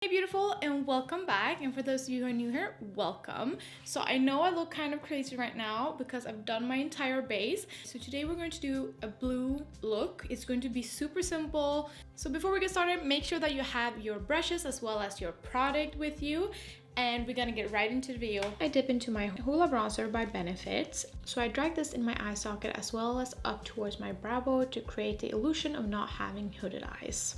Hey beautiful, and welcome back. And for those of you who are new here, welcome. So I know I look kind of crazy right now because I've done my entire base. So today we're going to do a blue look. It's going to be super simple. So before we get started, make sure that you have your brushes as well as your product with you. And we're gonna get right into the video. I dip into my Hoola bronzer by Benefit. So I drag this in my eye socket as well as up towards my brow bone to create the illusion of not having hooded eyes.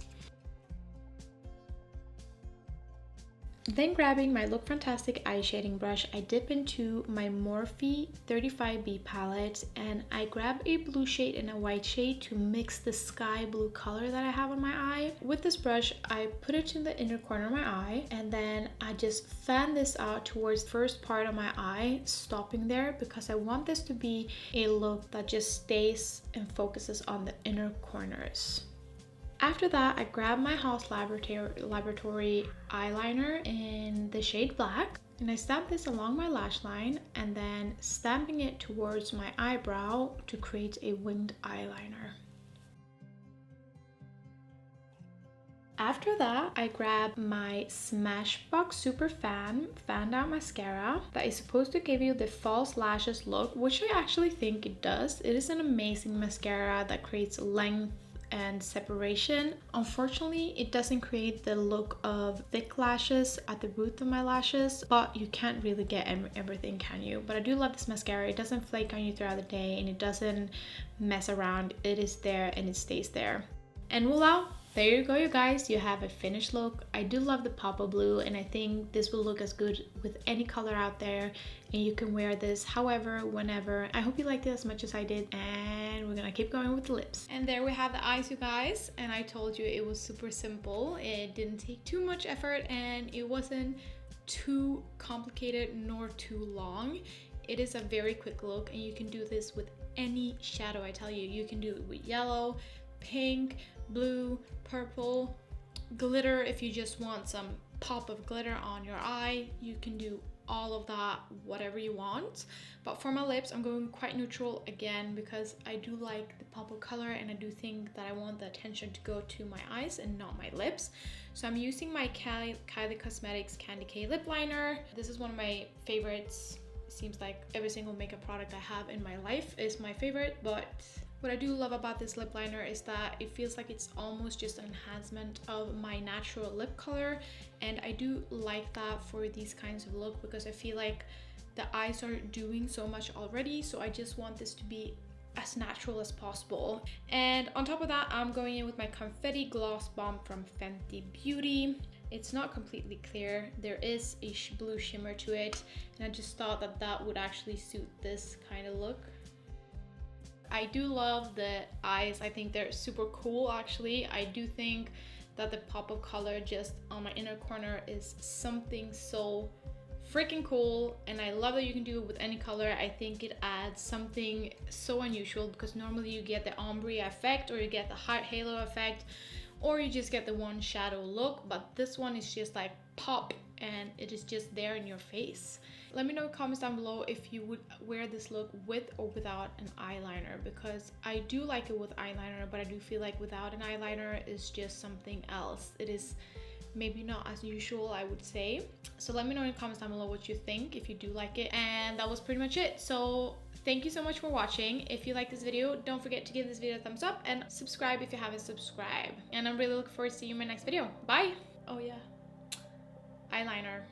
Then grabbing my Look Fantastic eye shading brush, I dip into my Morphe 35B palette and I grab a blue shade and a white shade to mix the sky blue color that I have on my eye. With this brush, I put it in the inner corner of my eye and then I just fan this out towards the first part of my eye, stopping there because I want this to be a look that just stays and focuses on the inner corners. After that, I grab my Haus Laboratory eyeliner in the shade Black and I stamp this along my lash line and then stamping it towards my eyebrow to create a winged eyeliner. After that, I grab my Smashbox Super Fanned Out Mascara that is supposed to give you the false lashes look, which I actually think it does. It is an amazing mascara that creates length and separation. Unfortunately, it doesn't create the look of thick lashes at the root of my lashes, but you can't really get everything, can you? But I do love this mascara. It doesn't flake on you throughout the day and it doesn't mess around. It is there and it stays there. And voila! There you go, you guys. You have a finished look. I do love the pop of blue and I think this will look as good with any color out there and you can wear this however, whenever. I hope you liked it as much as I did and we're gonna keep going with the lips. And there we have the eyes, you guys. And I told you it was super simple. It didn't take too much effort and it wasn't too complicated nor too long. It is a very quick look and you can do this with any shadow. I tell you, you can do it with yellow, pink, blue, purple, glitter. If you just want some pop of glitter on your eye, you can do all of that, whatever you want. But for my lips, I'm going quite neutral again because I do like the pop of color and I do think that I want the attention to go to my eyes and not my lips. So I'm using my Kylie Cosmetics Candy K lip liner. This is one of my favorites. It seems like every single makeup product I have in my life is my favorite, but what I do love about this lip liner is that it feels like it's almost just an enhancement of my natural lip color, and I do like that for these kinds of look because I feel like the eyes are doing so much already, so I just want this to be as natural as possible. And on top of that, I'm going in with my Confetti Gloss Bomb from Fenty Beauty. It's not completely clear. There is a blue shimmer to it, and I just thought that that would actually suit this kind of look. I do love the eyes. I think they're super cool actually. I do think that the pop of color just on my inner corner is something so freaking cool, and I love that you can do it with any color. I think it adds something so unusual because normally you get the ombre effect or you get the heart halo effect or you just get the one shadow look, but this one is just like pop and it is just there in your face. Let me know in the comments down below if you would wear this look with or without an eyeliner, because I do like it with eyeliner, but I do feel like without an eyeliner is just something else. It is maybe not as usual, I would say. So let me know in the comments down below what you think, if you do like it. And that was pretty much it. So thank you so much for watching. If you like this video, don't forget to give this video a thumbs up and subscribe if you haven't subscribed. And I'm really looking forward to seeing you in my next video. Bye! Oh yeah, eyeliner.